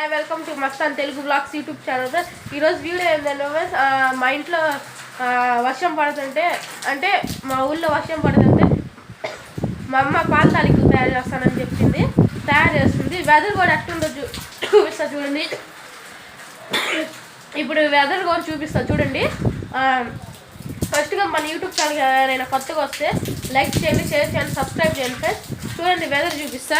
Hi welcome to Mastan Telugu blogs YouTube channel sir. ఈరోజు video ఏంటంటే మా ఇంట్లో వర్షం పడుతుంటే అంటే మా ఊళ్ళో వర్షం పడుతుంటే మా అమ్మ పాల తాలికలు తయారు చేస్తానని చెప్పింది. తయారు చేస్తుంది. వెదర్ కూడా ఎట్టుందో చూపిస్తా చూడండి. ఇప్పుడు వెదర్ కూడా చూపిస్తా చూడండి. ఫస్ట్గా మన యూట్యూబ్ ఛానల్ ఎవరైనా కొత్తగా వస్తే లైక్ చేయండి, షేర్ చేయండి, సబ్స్క్రైబ్ చేయండి ఫ్రెండ్స్. చూడండి వెదర్ చూపిస్తా.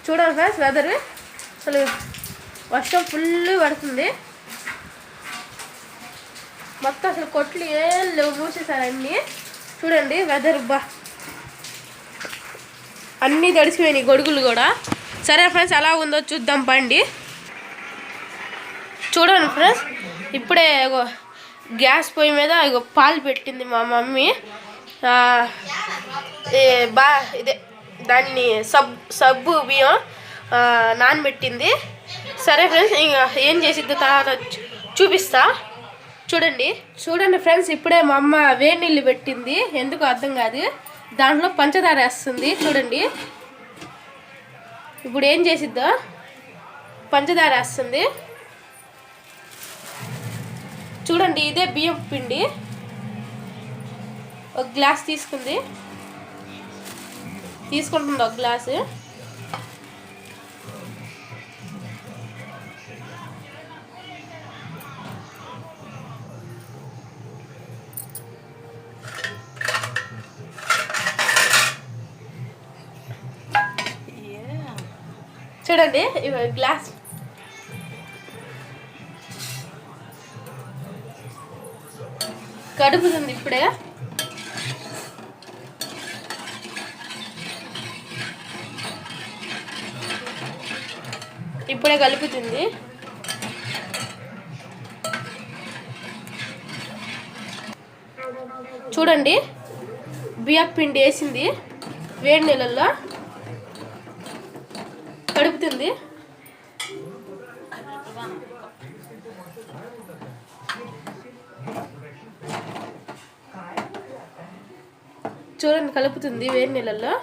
చూడండి ఫ్రెండ్స్ వెదర్ అసలు వర్షం ఫుల్ పడుతుంది. మొత్తం అసలు కొట్లు ఏం లేవు, మూసేసారు అన్నీ. చూడండి వెదర్ అన్నీ తడిసిపోయినాయి, గొడుగులు కూడా. సరే ఫ్రెండ్స్ ఎలా ఉందో చూద్దాం పండి. చూడండి ఫ్రెండ్స్ ఇప్పుడే గ్యాస్ పొయ్యి మీద పాలు పెట్టింది మా మమ్మీ. ఇదే దాన్ని సబ్బు బియ్యం నానబెట్టింది. సరే ఫ్రెండ్స్ ఇంకా ఏం చేసిద్దో తర్వాత చూపిస్తా. చూడండి ఫ్రెండ్స్ ఇప్పుడే మా అమ్మ వేడి నీళ్ళు పెట్టింది. ఎందుకు అర్థం కాదు, దాంట్లో పంచదార వేస్తుంది. చూడండి ఇప్పుడు ఏం చేసిద్దో. పంచదార వేస్తుంది. చూడండి ఇదే బియ్యం పిండి. ఒక గ్లాస్ తీసుకుంటుంది ఒక గ్లాసు. చూడండి గ్లాస్ కడుపుతుంది ఇప్పుడే. కలుపుతుంది. చూడండి బియ్యం పిండి వేసింది, వేడి నీళ్ళల్లో కడుపుతుంది. చూడండి కలుపుతుంది వేడి నీళ్ళల్లో.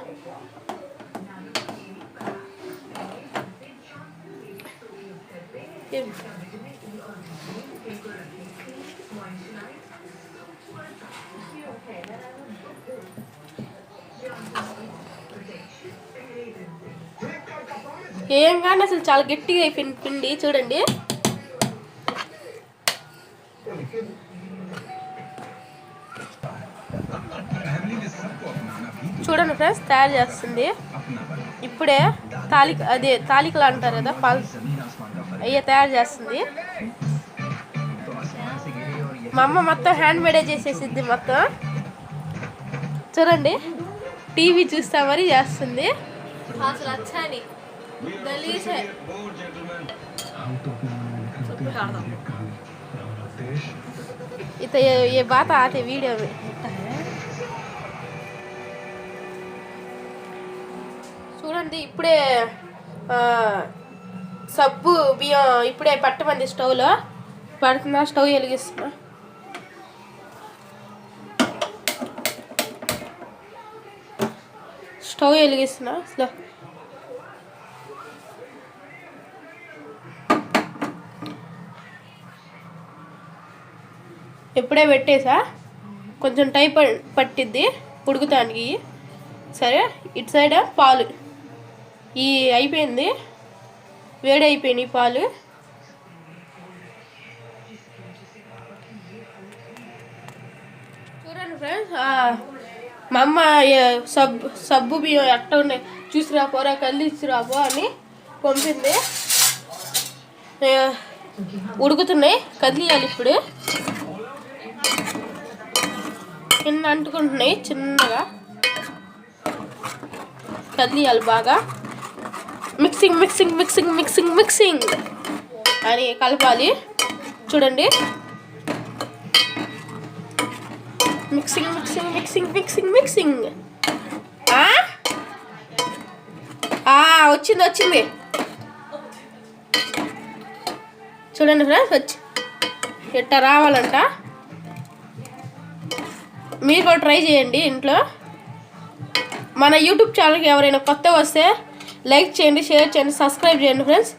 ఏం కానీ అసలు చాలా గట్టిగా అయిపోయింది పిండి. చూడండి ఫ్రెండ్స్ తయారు చేస్తుంది ఇప్పుడే. తాలికలు అంటారు కదా, పాలు అయ్యే తయారు చేస్తుంది. మా అమ్మ మొత్తం హ్యాండ్ మేడే చేసేసిద్ది మొత్తం. చూడండి టీవీ చూస్తా మరి చేస్తుంది. అసలు వచ్చాని ये बात आते वीडियो में. చూడండి ఇప్పుడే సబ్బు బియ్యం ఇప్పుడే పట్టమంది స్టవ్లో పడుతున్నా. స్టవ్ వెలిగిస్తున్నా. అసలు ఎప్పుడే పెట్టేసా. కొంచెం టైం పట్టిద్ది ఉడుకుతానికి. సరే ఇటు సైడ్ పాలు అయిపోయింది, వేడి అయిపోయినాయి పాలు. చూడండి ఫ్రెండ్స్ మా అమ్మ సబ్బు బియ్యం ఎట్ట ఉన్నాయి చూసిరాపోరా, కలిసిరాపో అని పంపింది. ఉడుకుతున్నాయి, కదిలియాలి ఇప్పుడు. కింద అంటుకుంటున్నాయి, చిన్నగా కదిలియాలి బాగా. మిక్సింగ్ అని కలపాలి. చూడండి మిక్సింగ్ వచ్చింది. చూడండి ఫ్రెండ్స్ ఇట్లా రావాలంట. మీరు కూడా ట్రై చేయండి ఇంట్లో. మన యూట్యూబ్ ఛానల్కి ఎవరైనా కొత్తగా వస్తే లైక్ చేయండి, షేర్ చేయండి, సబ్స్క్రైబ్ చేయండి ఫ్రెండ్స్.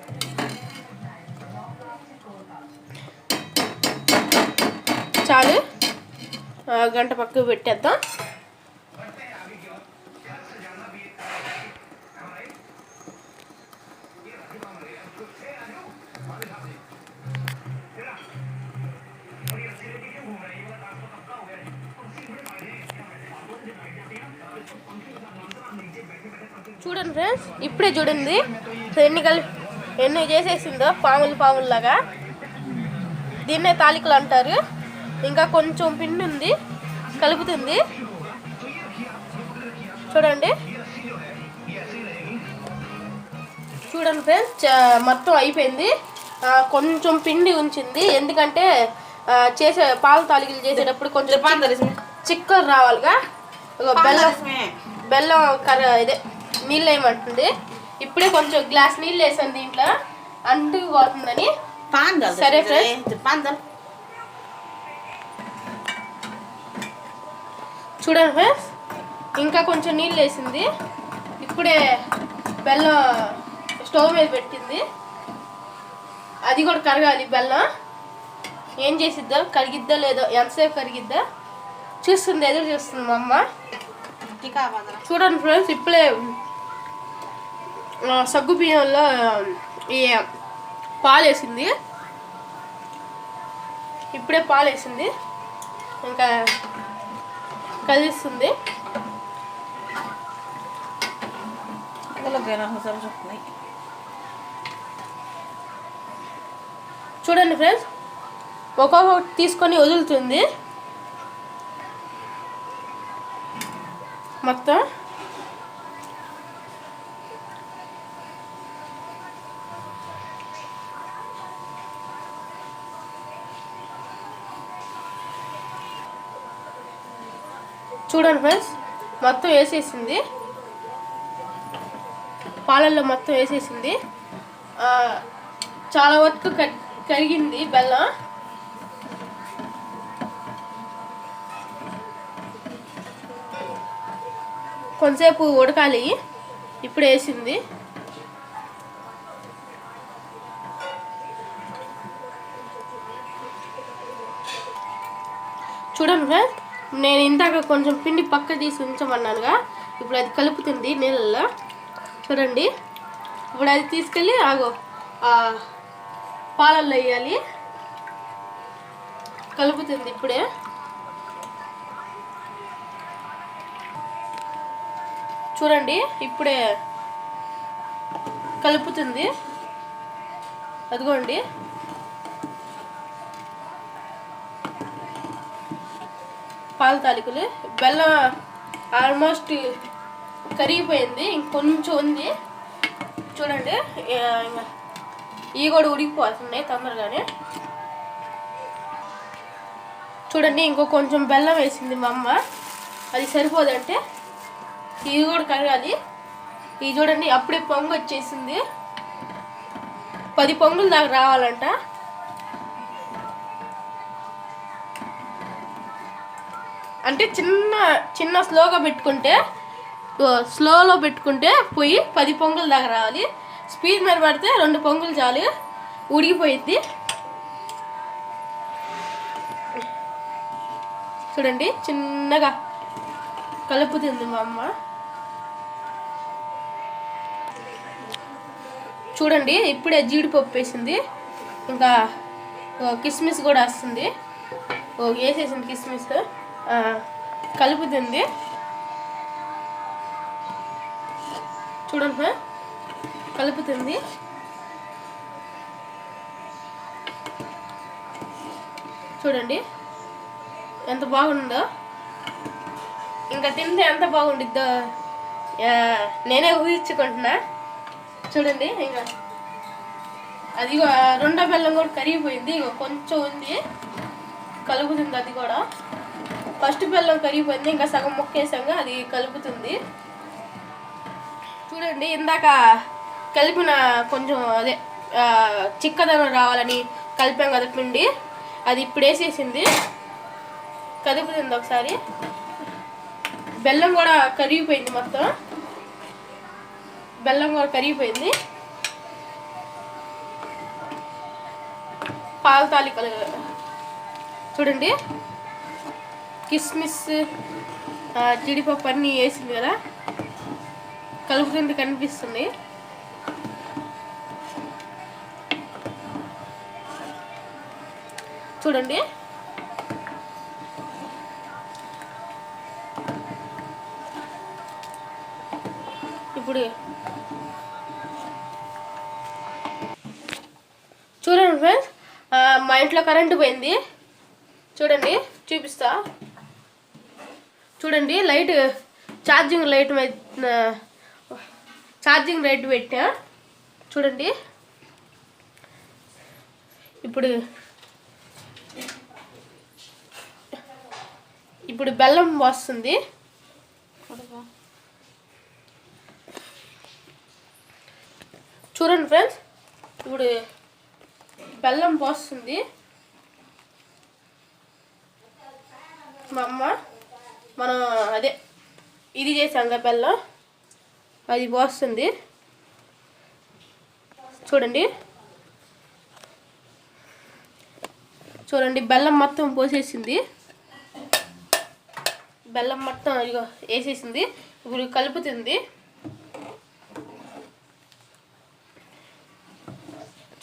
చాలు, గంట పక్కకు పెట్టేద్దాం. చూడండి ఫ్రెండ్స్, ఇప్పుడే చూడండి ఎన్ని చేసేసిందో పాముల్లాగా. దీన్నే తాలికలు అంటారు. ఇంకా కొంచెం పిండి ఉంది, కలుపుతుంది. చూడండి ఫ్రెండ్స్, మొత్తం అయిపోయింది. కొంచెం పిండి ఉంచింది, ఎందుకంటే చేసే పాల తాలికలు చేసేటప్పుడు కొంచెం చిక్కలు రావాలిగా. బెల్లం ఇదే నీళ్ళు వేయమంటుంది. ఇప్పుడే కొంచెం గ్లాస్ నీళ్ళు వేసాను దీంట్లో, అంటుకుపోతుందని. సరే ఫ్రెండ్స్, చూడండి ఫ్రెండ్స్, ఇంకా కొంచెం నీళ్ళు వేసింది. ఇప్పుడే బెల్లం స్టవ్ మీద పెట్టింది, అది కూడా కరగాలి. బెల్లం ఏం చేసిద్దా, కరిగిద్దా లేదో, ఎంతసేపు కరిగిద్దా చూస్తుంది, ఎదురు చూస్తుంది మా అమ్మ. చూడండి ఫ్రెండ్స్, ఇప్పుడే సగ్గు బియ్యంలో ఈ పాలు వేసింది. ఇప్పుడే పాలు వేసింది, ఇంకా కలిస్తుంది. చూడండి ఫ్రెండ్స్, ఒక్కొక్కటి తీసుకొని వదులుతుంది మొత్తం. చూడండి ఫ్రెండ్స్, మొత్తం వేసేసింది, పాలల్లో మొత్తం వేసేసింది. చాలా వరకు కరిగింది బెల్లం. కొంతసేపు ఉడకాలి. ఇప్పుడు వేసింది. చూడండి ఫ్రెండ్స్, నేను ఇందాక కొంచెం పిండి పక్క తీసి ఉంచమన్నానుగా, ఇప్పుడు అది కలుపుతుంది నీళ్ళల్లో. చూడండి, ఇప్పుడు అది తీసుకెళ్ళి పాలల్లో వేయాలి. కలుపుతుంది ఇప్పుడే. చూడండి, ఇప్పుడే కలుపుతుంది. అదిగోండి, పాల తాలికలు. బెల్లం ఆల్మోస్ట్ కరిగిపోయింది, ఇంకొంచెం ఉంది. చూడండి, ఇవి కూడా ఉడికిపోతున్నాయి తొందరగానే. చూడండి, ఇంకో కొంచెం బెల్లం వేసింది మా అమ్మ. అది సరిపోదంటే ఇది కూడా కరగాలి. ఇది చూడండి, అప్పుడే పొంగు వచ్చేసింది. 10 పొంగుల దాకా రావాలంట. అంటే చిన్న స్లోలో పెట్టుకుంటే పోయి 10 పొంగుల దాకా రావాలి. స్పీడ్ మీద పడితే 2 పొంగులు చాలు, ఉడికిపోయిద్ది. చూడండి, చిన్నగా కలుపుతుంది మా అమ్మ. చూడండి, ఇప్పుడే జీడిపప్పు వేసింది, ఇంకా కిస్మిస్ కూడా వస్తుంది. వేసేసింది కిస్మిస్, కలుపుతుంది. చూడండి, కలుపుతుంది. చూడండి ఎంత బాగుందో. ఇంకా తింటే ఎంత బాగుండిద్దో నేనే ఊహించుకుంటున్నా. చూడండి, ఇంకా అది రెండో బెల్లం కూడా కరిగిపోయింది. కొంచెం ఉంది, కలుపుతుంది. అది కూడా ఫస్ట్ బెల్లం కరిగిపోయింది, ఇంకా సగం ముక్కేసాక అది కలుపుతుంది. చూడండి, ఇందాక కలిపిన కొంచెం అదే చిక్కదనం రావాలని కలిపాం కదా పిండి, అది ఇప్పుడు వేసేసింది. కదుపుతుంది ఒకసారి. బెల్లం కూడా కరిగిపోయింది, మొత్తం బెల్లం కూడా కరిగిపోయింది. పాల తాలికలు చూడండి, కిస్మిస్ జీడిపప్పు అన్నీ వేసింది కదా, కలుపుతుంటే కనిపిస్తుంది. చూడండి ఇప్పుడు చూడండి ఫ్రెండ్స్, మా ఇంట్లో కరెంటు పోయింది. చూడండి చూపిస్తా. చూడండి లైట్ ఛార్జింగ్ లైట్ పెట్టా. చూడండి ఇప్పుడు బెల్లం వస్తుంది. చూడండి ఫ్రెండ్స్, ఇప్పుడు బెల్లం పోస్తుంది మా అమ్మ. మనం అదే ఇది చేసాం కదా బెల్లం, అది పోస్తుంది. చూడండి చూడండి బెల్లం మొత్తం పోసేసింది, బెల్లం మొత్తం ఇగో వేసేసింది. ఇప్పుడు కలుపుతుంది.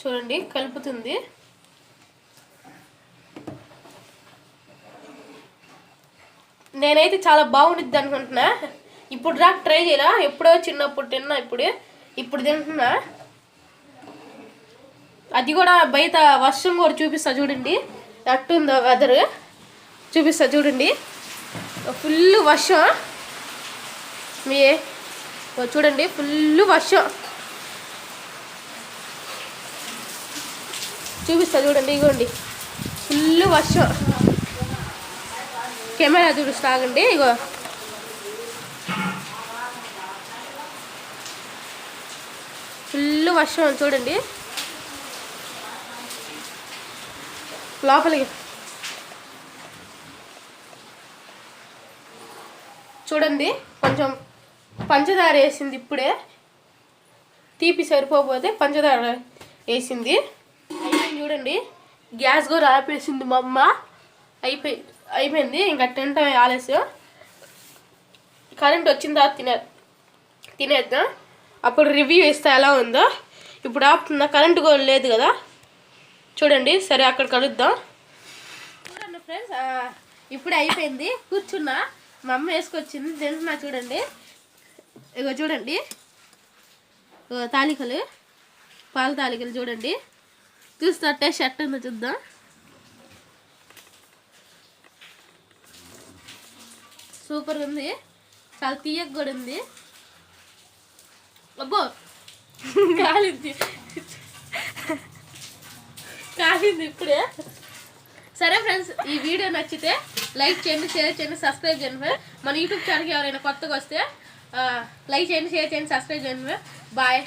చూడండి కలుపుతుంది. నేనైతే చాలా బాగుండిద్ది అనుకుంటున్నా. ఇప్పుడు దాకా ట్రై చేయరా, ఎప్పుడో చిన్నప్పుడు తిన్నా, ఇప్పుడు తింటున్నా. అది కూడా బయట వర్షం కూడా చూపిస్తా. చూడండి ఎట్టుందో వెదర్ చూపిస్తా. చూడండి ఫుల్ వర్షం, చూడండి ఫుల్ వర్షం చూపిస్తా. చూడండి ఇగోండి ఫుల్ వర్షం. కెమెరా చూపిస్తా ఆగండి. ఇగో ఫుల్ వర్షం చూడండి. లోపలికి చూడండి కొంచెం పంచదార వేసింది. ఇప్పుడే తీపి సరిపోతే పంచదార వేసింది. చూడండి గ్యాస్ కూడా ఆపేసింది మా అమ్మ. అయిపోయింది ఇంకా తినటం ఆలస్యం. కరెంట్ వచ్చిన తర్వాత తినేద్దాం, అప్పుడు రివ్యూ ఇస్తా ఎలా ఉందో. ఇప్పుడు ఆపుతున్నా, కరెంట్ కూడా లేదు కదా. చూడండి సరే అక్కడ కలుద్దాం. చూడండి ఫ్రెండ్స్, ఇప్పుడే అయిపోయింది. కూర్చున్నా, మా అమ్మ వేసుకొచ్చింది, తింటున్నా. చూడండి ఇగో చూడండి తాలికలు, పాల తాలికలు. చూడండి చూస్తా టేస్ట్ ఎట్ట ఉందో చూద్దాం. సూపర్గా ఉంది, చాలా తీయగా కూడా ఉంది. అబ్బో కాలింది ఇప్పుడే. సరే ఫ్రెండ్స్, ఈ వీడియో నచ్చితే లైక్ చేయండి, షేర్ చేయండి, సబ్స్క్రైబ్ చేయండి ఫ్రెండ్స్. మన యూట్యూబ్ ఛానల్కి ఎవరైనా కొత్తగా వస్తే లైక్ చేయండి, షేర్ చేయండి, సబ్స్క్రైబ్ చేయండి. బాయ్.